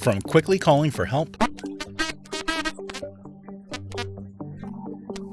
From quickly calling for help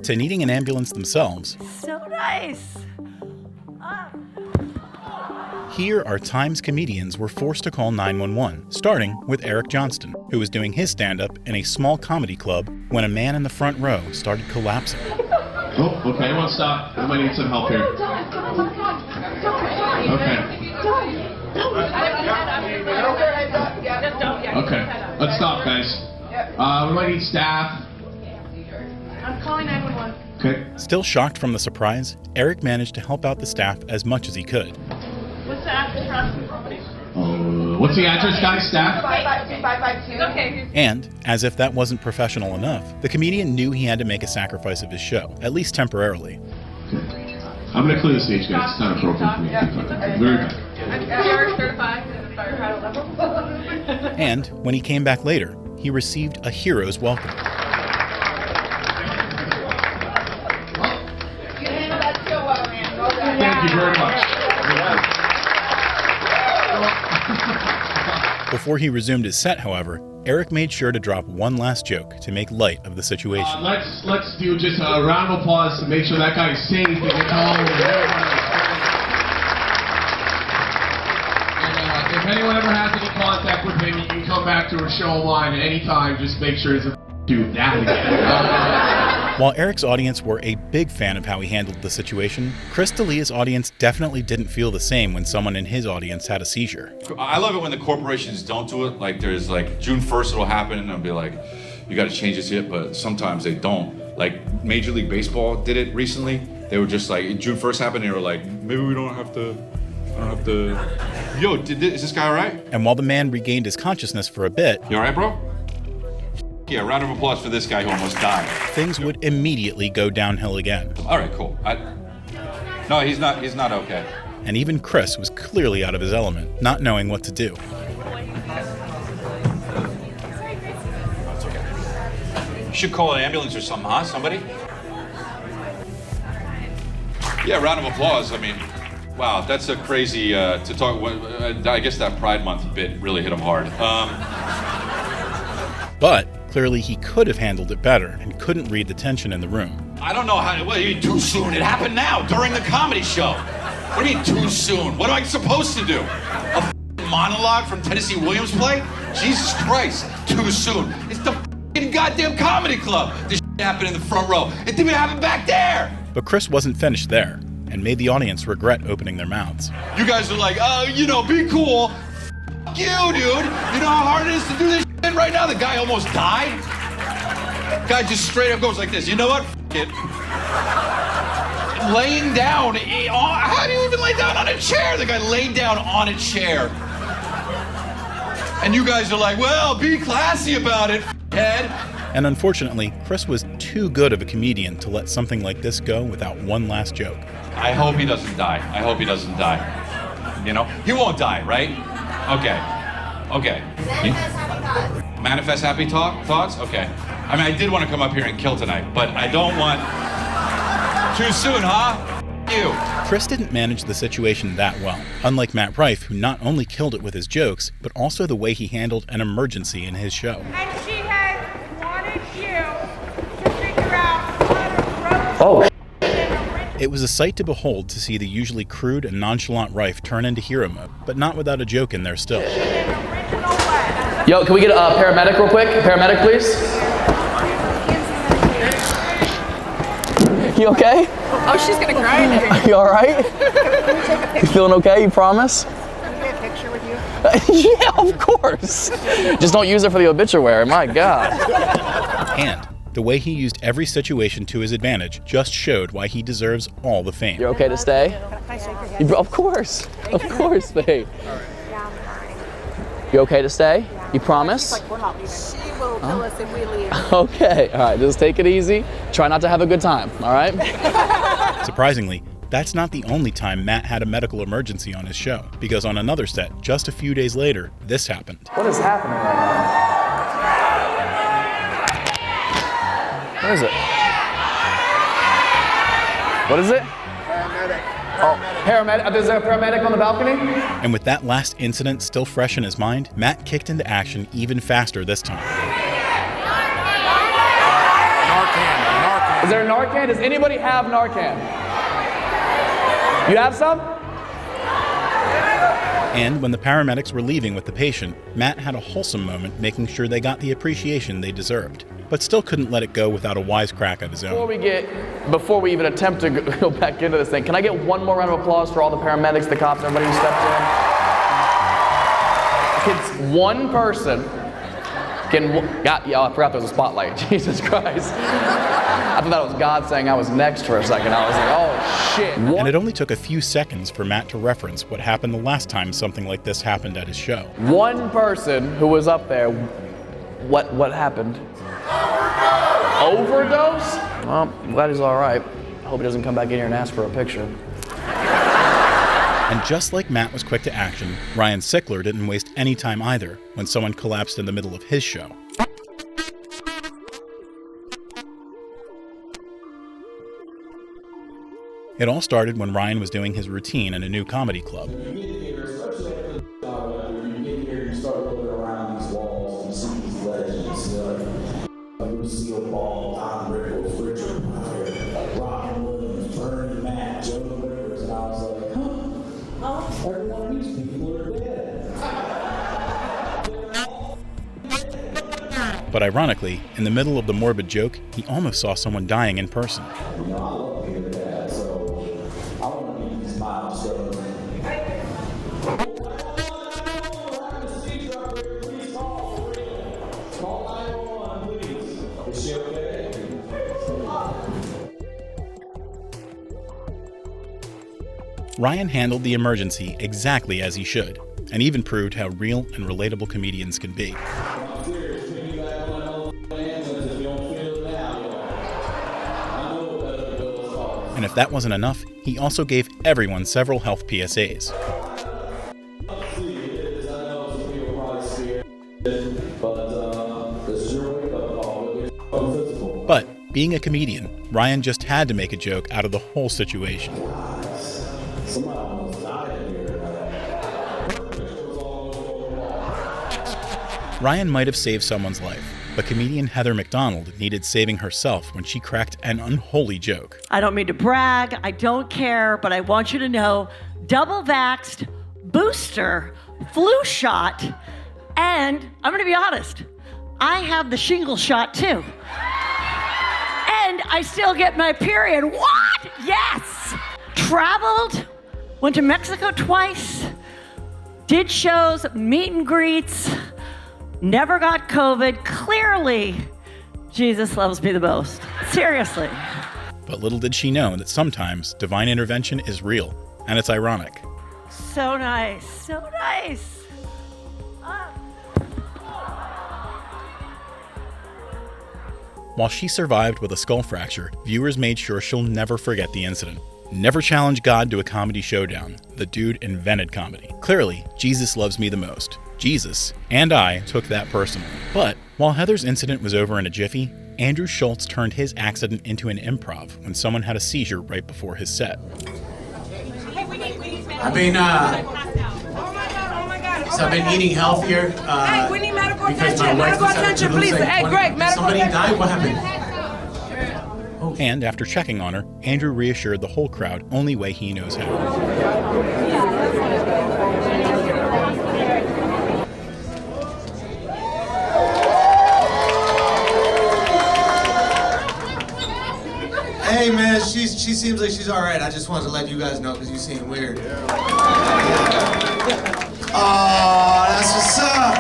to needing an ambulance themselves. So nice! Here are times comedians were forced to call 911, starting with Eric Johnston, who was doing his stand-up in a small comedy club when a man in the front row started collapsing. Oh, okay, everyone stop. Everybody needs some help here. Okay, let's stop, guys. Everybody needs staff. I'm calling 911. Okay. Still shocked from the surprise, Eric managed to help out the staff as much as he could. What's the address? What's the address, guys? Staff? 552. Okay. And, as if that wasn't professional enough, the comedian knew he had to make a sacrifice of his show, at least temporarily. Okay. I'm going to clear the stage, guys. It's not appropriate for me. Very bad. I'm certified and fire pilot level. And, when he came back later, he received a hero's welcome. You handle that so well, man. Well done. Thank you very much. Before he resumed his set, however, Eric made sure to drop one last joke to make light of the situation. Let's do just a round of applause to make sure that guy is safe and gets home. And if anyone ever has any contact with him, you can come back to our show line at any time. Just make sure it's a dude. While Eric's audience were a big fan of how he handled the situation, Chris D'Elia's audience definitely didn't feel the same when someone in his audience had a seizure. I love it when the corporations don't do it. Like there's like June 1st it'll happen and they'll be like, you gotta change this hit, but sometimes they don't. Like Major League Baseball did it recently. They were just like, June 1st happened, they were like, maybe we don't have to, yo, is this guy all right? And while the man regained his consciousness for a bit, You all right, bro? Yeah, round of applause for this guy who almost died. things would immediately go downhill again. All right, cool. No, he's not okay. And even Chris was clearly out of his element, not knowing what to do. You should call an ambulance or something, huh? Somebody? Yeah, round of applause. I mean, wow, that's a crazy, to talk, I guess that Pride Month bit really hit him hard. But clearly he could have handled it better and couldn't read the tension in the room. I don't know how, what do you mean too soon? It happened now, during the comedy show. What do you mean too soon? What am I supposed to do? A monologue from Tennessee Williams play? Jesus Christ, too soon. It's the goddamn comedy club. This happened in the front row. It didn't even happen back there. But Chris wasn't finished there, and made the audience regret opening their mouths. You guys are like, be cool. You, dude. You know how hard it is to do this shit right now? The guy almost died. Guy just straight up goes like this. You know what? It. Laying down. How do you even lay down on a chair? The guy laid down on a chair. And you guys are like, well, be classy about it, head. And unfortunately, Chris was too good of a comedian to let something like this go without one last joke. I hope he doesn't die. I hope he doesn't die. You know? He won't die, right? Okay. Manifest happy thoughts? Okay. I mean, I did want to come up here and kill tonight, but I don't want... Too soon, huh? You. Chris didn't manage the situation that well, unlike Matt Rife, who not only killed it with his jokes, but also the way he handled an emergency in his show. And she has wanted you to figure out how to Oh, It was a sight to behold to see the usually crude and nonchalant Rife turn into hero mode, but not without a joke in there still. yo, can we get a paramedic real quick? Paramedic, please. You okay? Oh, she's gonna cry in there. You all right? You feeling okay? You promise? Can we get a picture with you? Yeah, of course. Just don't use it for the obituary. My God. And the way he used every situation to his advantage just showed why he deserves all the fame. You're okay to stay? Of course, babe. You okay to stay? You promise? She will tell us if we leave. Okay, all right, just take it easy. Try not to have a good time, all right? Surprisingly, that's not the only time Matt had a medical emergency on his show, because on another set, just a few days later, this happened. What is happening right now? What is it? What is it? Paramedic. Is there a paramedic on the balcony? And with that last incident still fresh in his mind, Matt kicked into action even faster this time. Is there a Narcan? Does anybody have Narcan? You have some? And when the paramedics were leaving with the patient, Matt had a wholesome moment making sure they got the appreciation they deserved, but still couldn't let it go without a wisecrack of his own. Before we even attempt to go back into this thing, can I get one more round of applause for all the paramedics, the cops, everybody who stepped in? Kids, one person I forgot there was a spotlight. Jesus Christ. I thought that was God saying I was next for a second. I was like, oh shit. And it only took a few seconds for Matt to reference what happened the last time something like this happened at his show. One person who was up there, what happened? Overdose? Well, I'm glad he's all right. I hope he doesn't come back in here and ask for a picture. And just like Matt was quick to action, Ryan Sickler didn't waste any time either when someone collapsed in the middle of his show. It all started when Ryan was doing his routine in a new comedy club. But ironically, in the middle of the morbid joke, he almost saw someone dying in person. Ryan handled the emergency exactly as he should, and even proved how real and relatable comedians can be. And if that wasn't enough, he also gave everyone several health PSAs. But being a comedian, Ryan just had to make a joke out of the whole situation. Ryan might have saved someone's life, but comedian Heather McDonald needed saving herself when she cracked an unholy joke. I don't mean to brag, I don't care, but I want you to know, double vaxxed, booster, flu shot, and I'm gonna be honest, I have the shingle shot too. And I still get my period. What? Yes! Traveled, went to Mexico twice, did shows, meet and greets, never got COVID. Clearly, Jesus loves me the most. Seriously. But little did she know that sometimes divine intervention is real, and it's ironic. So nice, so nice. While she survived with a skull fracture, viewers made sure she'll never forget the incident. Never challenge God to a comedy showdown. The dude invented comedy. Clearly, Jesus loves me the most. Jesus and I took that personally. But while Heather's incident was over in a jiffy, Andrew Schultz turned his accident into an improv when someone had a seizure right before his set. I've been eating healthier we need medical because attention. my wife Medical decided to attention, lose please. like Hey, 20 Greg, medical Somebody attention. died? What happened? And after checking on her, Andrew reassured the whole crowd only way he knows how. Hey man, she seems like she's all right. I just wanted to let you guys know because you seem weird. Oh, that's what's up.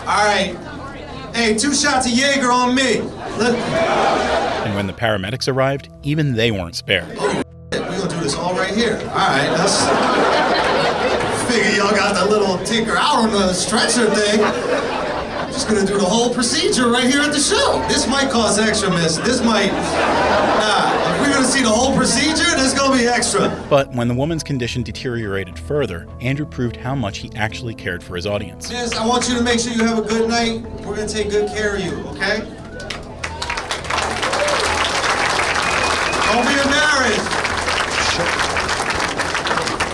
All right. Hey, 2 shots of Jaeger on me. Look. And when the paramedics arrived, even they weren't spared. Oh, we're gonna do this all right here. All right, that's. Figure y'all got that little tinker out on the stretcher thing. Just gonna do the whole procedure right here at the show. This might cost extra, miss. This might. If we're gonna see the whole procedure, this gonna be extra. But when the woman's condition deteriorated further, Andrew proved how much he actually cared for his audience. Miss, I want you to make sure you have a good night. We're gonna take good care of you, okay? Don't be embarrassed.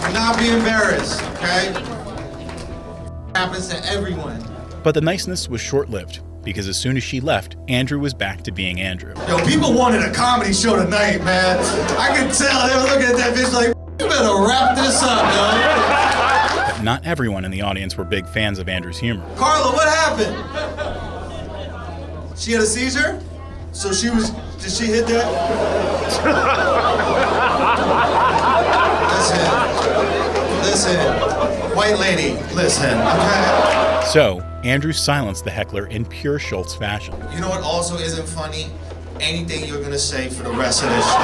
Do not be embarrassed, okay? Happens to everyone. But the niceness was short-lived, because as soon as she left, Andrew was back to being Andrew. Yo, people wanted a comedy show tonight, man. I could tell they were looking at that bitch like, you better wrap this up, yo. But not everyone in the audience were big fans of Andrew's humor. Carla, what happened? She had a seizure? So did she hit that? Listen, white lady, listen, okay? So, Andrew silenced the heckler in pure Schultz fashion. You know what also isn't funny? Anything you're gonna say for the rest of this show.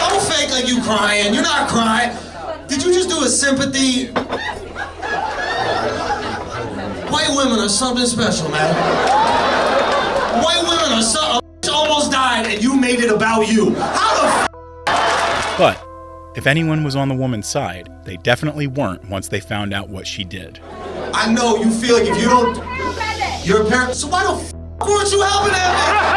Don't fake like you crying. You're not crying. Did you just do a sympathy? White women are something special, man. White women are something. Almost died and you made it about you. How the But, if anyone was on the woman's side, they definitely weren't once they found out what she did. I know you feel like if you don't, you're a parent. So why the weren't you helping that man?